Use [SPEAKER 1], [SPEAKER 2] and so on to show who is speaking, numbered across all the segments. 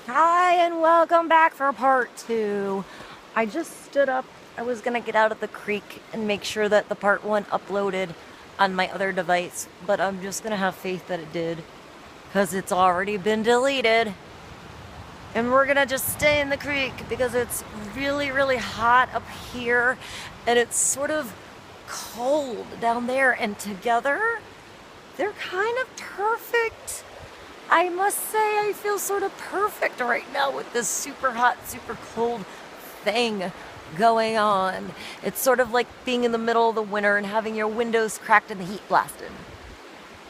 [SPEAKER 1] Hi and welcome back for part 2. I just stood up. I was gonna get out of the creek and make sure that the part 1 uploaded on my other device, but I'm just gonna have faith that it did because it's already been deleted. And we're gonna just stay in the creek because it's really, really hot up here and it's sort of cold down there, and together they're kind of perfect. I must say I feel sort of perfect right now with this super hot, super cold thing going on. It's sort of like being in the middle of the winter and having your windows cracked and the heat blasted.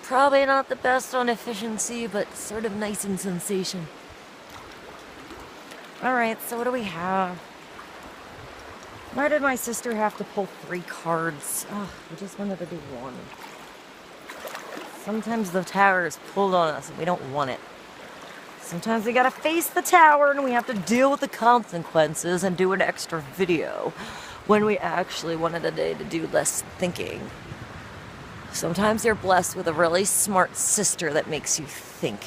[SPEAKER 1] Probably not the best on efficiency, but sort of nice in sensation. Alright, so what do we have? Why did my sister have to pull 3 cards? Oh, I just wanted to do 1. Sometimes the tower is pulled on us and we don't want it. Sometimes we gotta face the tower and we have to deal with the consequences and do an extra video when we actually wanted a day to do less thinking. Sometimes you're blessed with a really smart sister that makes you think.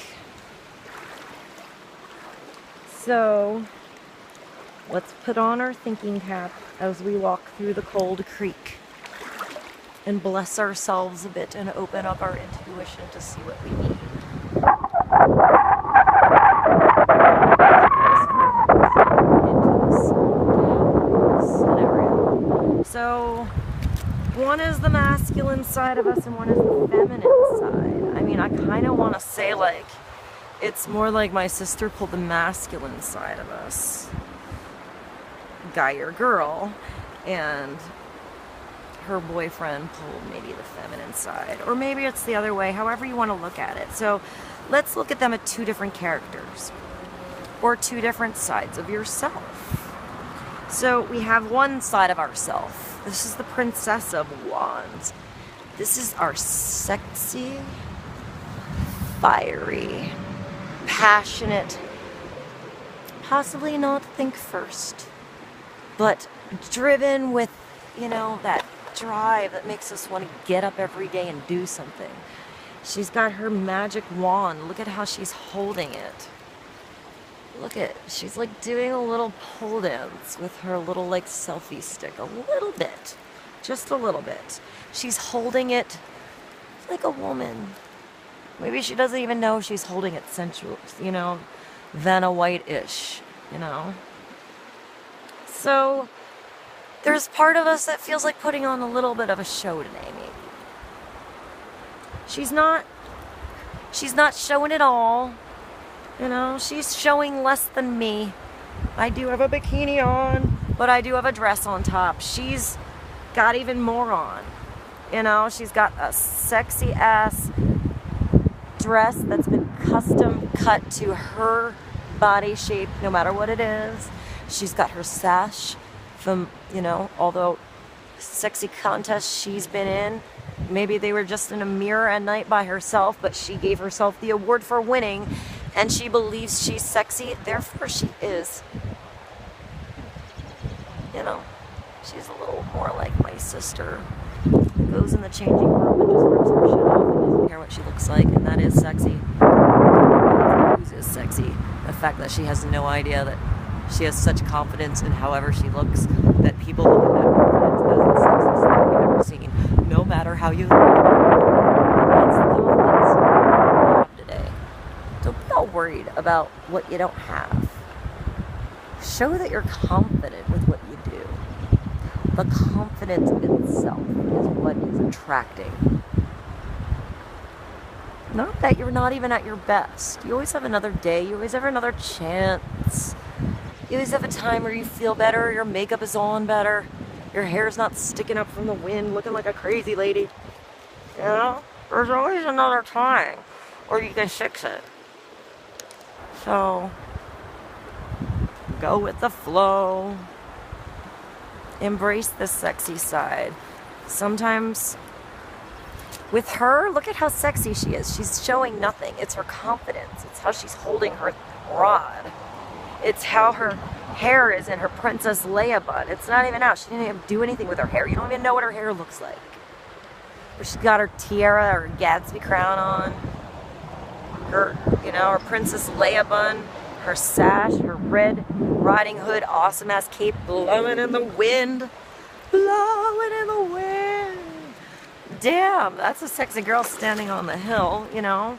[SPEAKER 1] So, let's put on our thinking cap as we walk through the cold creek and bless ourselves a bit and open up our intuition to see what we need. So, one is the masculine side of us and one is the feminine side. I mean, I kind of want to say like, it's more like my sister pulled the masculine side of us, guy or girl, and her boyfriend pulled maybe the feminine side, or maybe it's the other way, however you want to look at it. So let's look at them at 2 different characters or 2 different sides of yourself. So we have one side of ourself. This is the Princess of Wands. This is our sexy, fiery, passionate, possibly not think first, but driven with, that drive that makes us want to get up every day and do something. She's got her magic wand. Look at how she's holding it. Look at, she's like doing a little pole dance with her little like selfie stick. A little bit. Just a little bit. She's holding it like a woman. Maybe she doesn't even know she's holding it sensual, Vanna White-ish, So, there's part of us that feels like putting on a little bit of a show today, maybe. She's not showing it all. She's showing less than me. I do have a bikini on, but I do have a dress on top. She's got even more on. She's got a sexy ass dress that's been custom cut to her body shape, no matter what it is. She's got her sash from, although sexy contests she's been in, maybe they were just in a mirror at night by herself, but she gave herself the award for winning, and she believes she's sexy, therefore she is. She's a little more like my sister, who goes in the changing room and just rips her shit off and doesn't care what she looks like, and that is sexy. Who's is sexy? The fact that she has no idea that she has such confidence in however she looks that people look at that confidence as the sexiest thing we've ever seen. No matter how you look. That's the confidence you have today. Don't be all worried about what you don't have. Show that you're confident with what you do. The confidence itself is what is attracting. Not that you're not even at your best. You always have another day. You always have another chance. You always have a time where you feel better, your makeup is on better, your hair's not sticking up from the wind looking like a crazy lady. There's always another time where you can fix it. So, go with the flow. Embrace the sexy side. Sometimes, with her, look at how sexy she is. She's showing nothing. It's her confidence. It's how she's holding her rod. It's how her hair is in her Princess Leia bun. It's not even out. She didn't even do anything with her hair. You don't even know what her hair looks like. Or she's got her tiara or Gatsby crown on. Her, her Princess Leia bun. her sash, her red riding hood, awesome ass cape blowing in the wind. Blowing in the wind. Damn, that's a sexy girl standing on the hill, you know?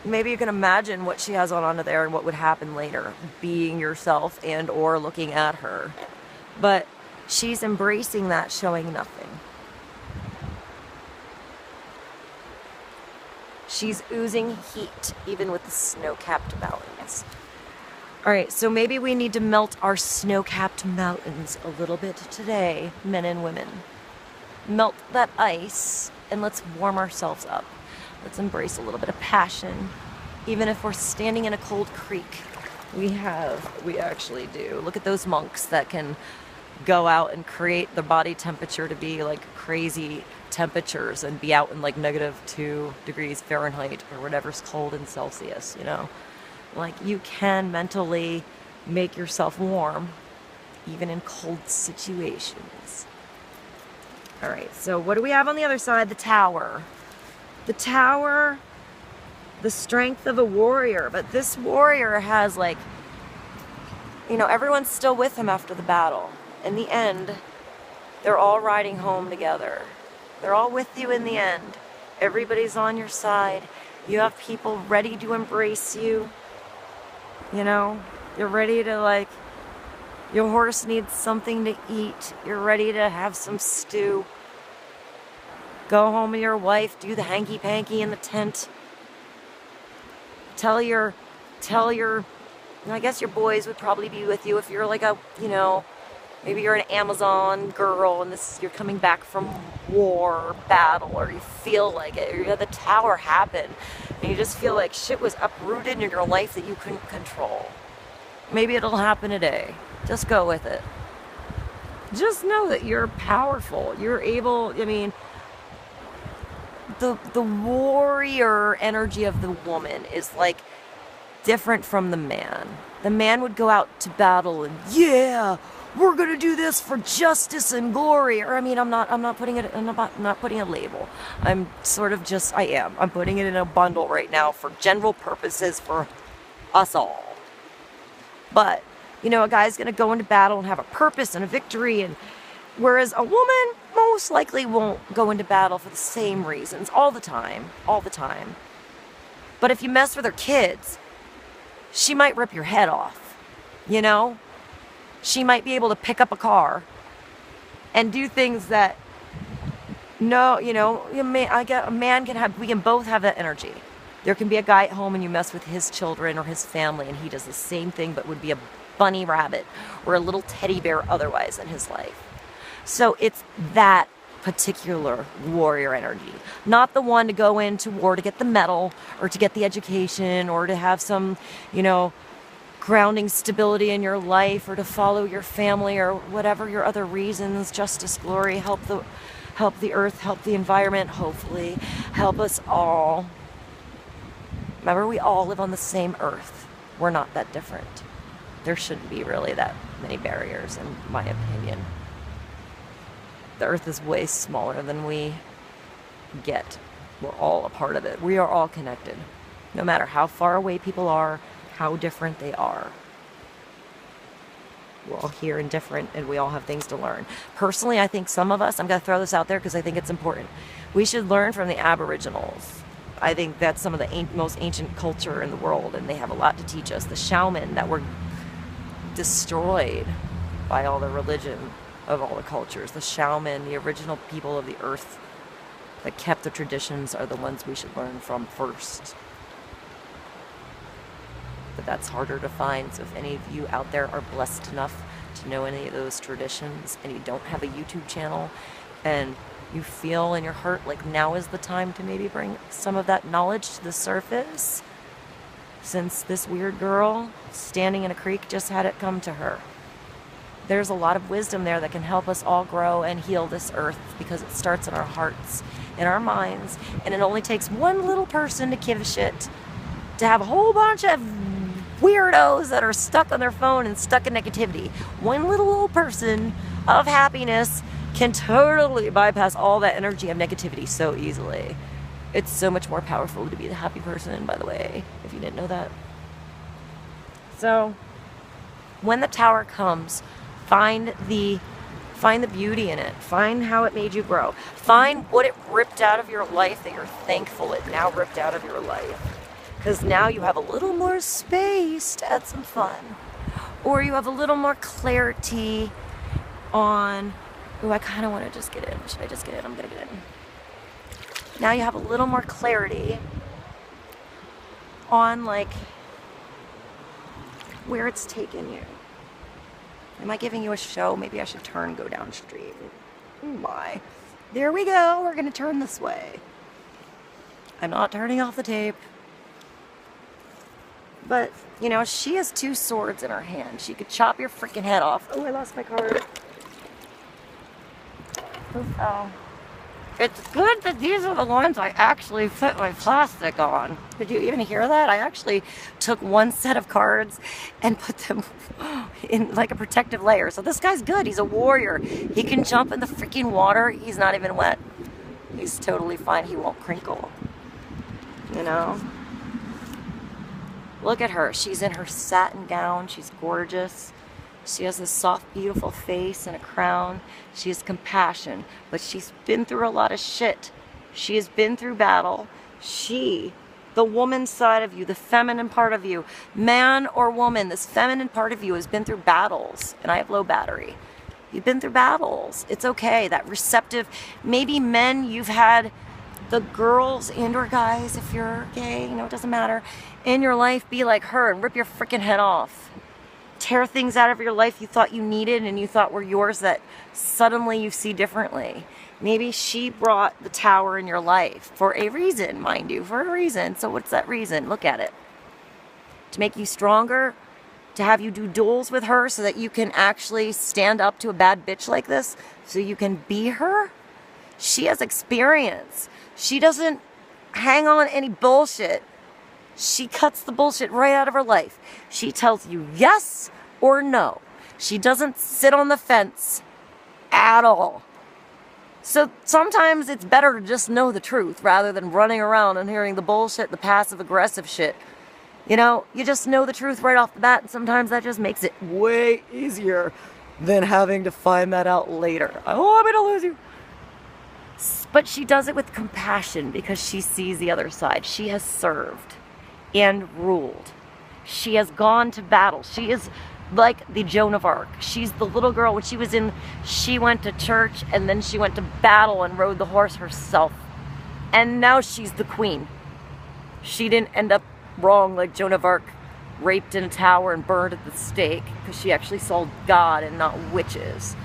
[SPEAKER 1] Maybe you can imagine what she has on under there and what would happen later, being yourself and or looking at her. But she's embracing that, showing nothing. She's oozing heat, even with the snow-capped mountains. All right, so maybe we need to melt our snow-capped mountains a little bit today, men and women. Melt that ice and let's warm ourselves up. Let's embrace a little bit of passion. Even if we're standing in a cold creek, we actually do. Look at those monks that can go out and create the body temperature to be like crazy temperatures and be out in like -2 degrees Fahrenheit or whatever's cold in Celsius, you know? Like you can mentally make yourself warm even in cold situations. All right, so what do we have on the other side? The tower. The tower, the strength of a warrior, but this warrior has like, you know, everyone's still with him after the battle. In the end, they're all riding home together. They're all with you in the end. Everybody's on your side. You have people ready to embrace you. You know, you're ready to like, your horse needs something to eat. You're ready to have some stew. Go home with your wife, do the hanky-panky in the tent. Tell your, I guess your boys would probably be with you if you're like a, you know, maybe you're an Amazon girl and you're coming back from war or battle, or you feel like it, or you had the tower happen and you just feel like shit was uprooted in your life that you couldn't control. Maybe it'll happen today. Just go with it. Just know that you're powerful. You're able, I mean, the warrior energy of the woman is like different from the man. The man would go out to battle and yeah, we're gonna do this for justice and glory. Or I mean, I'm not putting a label. I'm sort of just, I'm putting it in a bundle right now for general purposes for us all. But, you know, a guy's gonna go into battle and have a purpose and a victory, and whereas a woman most likely won't go into battle for the same reasons all the time. But if you mess with her kids, she might rip your head off, you know? She might be able to pick up a car and do things that, no, you know, we can both have that energy. There can be a guy at home and you mess with his children or his family and he does the same thing but would be a bunny rabbit or a little teddy bear otherwise in his life. So it's that particular warrior energy, not the one to go into war to get the medal or to get the education or to have some, you know, grounding stability in your life or to follow your family or whatever your other reasons, justice, glory, help the earth, help the environment, hopefully, help us all. Remember, we all live on the same earth. We're not that different. There shouldn't be really that many barriers, in my opinion. The earth is way smaller than we get. We're all a part of it. We are all connected. No matter how far away people are, how different they are. We're all here and different, and we all have things to learn. Personally, I think some of us, I'm going to throw this out there because I think it's important, we should learn from the Aboriginals. I think that's some of the most ancient culture in the world, and they have a lot to teach us. The shaman that were destroyed by all the religion of all the cultures. The shaman, the original people of the earth that kept the traditions are the ones we should learn from first. But that's harder to find, so if any of you out there are blessed enough to know any of those traditions and you don't have a YouTube channel and you feel in your heart like now is the time to maybe bring some of that knowledge to the surface, since this weird girl standing in a creek just had it come to her. There's a lot of wisdom there that can help us all grow and heal this earth, because it starts in our hearts, in our minds, and it only takes one little person to give a shit to have a whole bunch of weirdos that are stuck on their phone and stuck in negativity. One little old person of happiness can totally bypass all that energy of negativity so easily. It's so much more powerful to be the happy person, by the way, if you didn't know that. So when the tower comes, find the beauty in it. Find how it made you grow. Find what it ripped out of your life that you're thankful it now ripped out of your life. Because now you have a little more space to add some fun. Or you have a little more clarity on, oh, I kind of want to just get in. Should I just get in? I'm going to get in. Now you have a little more clarity on, like, where it's taken you. Am I giving you a show? Maybe I should turn and go downstream. Oh my. There we go. We're going to turn this way. I'm not turning off the tape. But, you know, she has 2 swords in her hand. She could chop your freaking head off. Oh, I lost my card. Oh. It's good that these are the ones I actually put my plastic on. Did you even hear that? I actually took one set of cards and put them in like a protective layer. So this guy's good. He's a warrior. He can jump in the freaking water. He's not even wet. He's totally fine. He won't crinkle. You know? Look at her. She's in her satin gown. She's gorgeous. She has a soft, beautiful face and a crown. She has compassion, but she's been through a lot of shit. She has been through battle. She, the woman side of you, the feminine part of you, man or woman, this feminine part of you has been through battles, and I have low battery. You've been through battles. It's okay. That receptive, maybe men, you've had the girls and or guys, if you're gay, you know, it doesn't matter, in your life be like her and rip your freaking head off. Tear things out of your life you thought you needed and you thought were yours that suddenly you see differently. Maybe she brought the tower in your life for a reason, mind you, for a reason. So what's that reason? Look at it. To make you stronger, to have you do duels with her so that you can actually stand up to a bad bitch like this, so you can be her. She has experience. She doesn't hang on any bullshit. She cuts the bullshit right out of her life. She tells you yes or no. She doesn't sit on the fence at all. So sometimes it's better to just know the truth rather than running around and hearing the bullshit, the passive aggressive shit. You know, you just know the truth right off the bat, and sometimes that just makes it way easier than having to find that out later. I want me to lose you. But she does it with compassion because she sees the other side. She has served and ruled. She has gone to battle. She is like the Joan of Arc. She's the little girl. When she went to church and then she went to battle and rode the horse herself. And now she's the queen. She didn't end up wrong like Joan of Arc, raped in a tower and burned at the stake, because she actually saw God and not witches.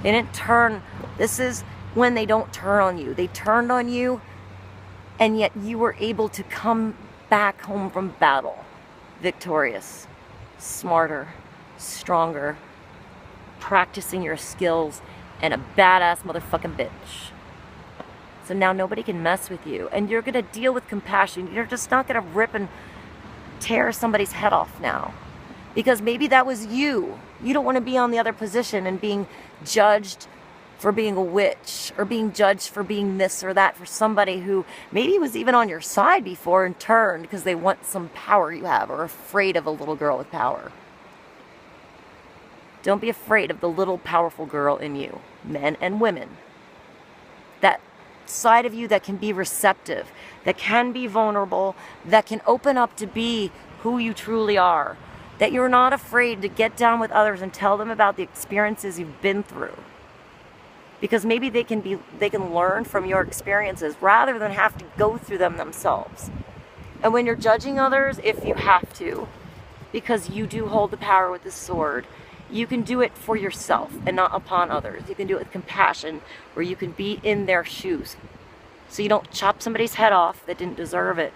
[SPEAKER 1] They didn't turn. This is when they don't turn on you. They turned on you, and yet you were able to come back home from battle victorious, smarter, stronger, practicing your skills, and a badass motherfucking bitch. So now nobody can mess with you, and you're gonna deal with compassion. You're just not gonna rip and tear somebody's head off now, because maybe that was you. You don't want to be on the other position and being judged for being a witch, or being judged for being this or that for somebody who maybe was even on your side before and turned because they want some power you have, or afraid of a little girl with power. Don't be afraid of the little powerful girl in you, men and women. That side of you that can be receptive, that can be vulnerable, that can open up to be who you truly are. That you're not afraid to get down with others and tell them about the experiences you've been through. Because maybe they can learn from your experiences rather than have to go through them themselves. And when you're judging others, if you have to, because you do hold the power with the sword, you can do it for yourself and not upon others. You can do it with compassion, where you can be in their shoes. So you don't chop somebody's head off that didn't deserve it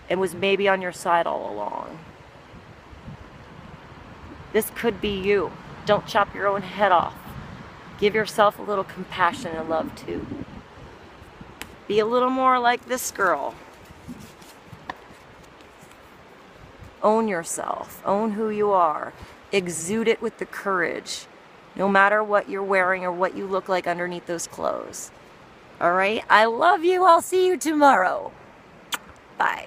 [SPEAKER 1] and was maybe on your side all along. This could be you. Don't chop your own head off. Give yourself a little compassion and love too. Be a little more like this girl. Own yourself. Own who you are. Exude it with the courage, no matter what you're wearing or what you look like underneath those clothes. All right? I love you. I'll see you tomorrow. Bye.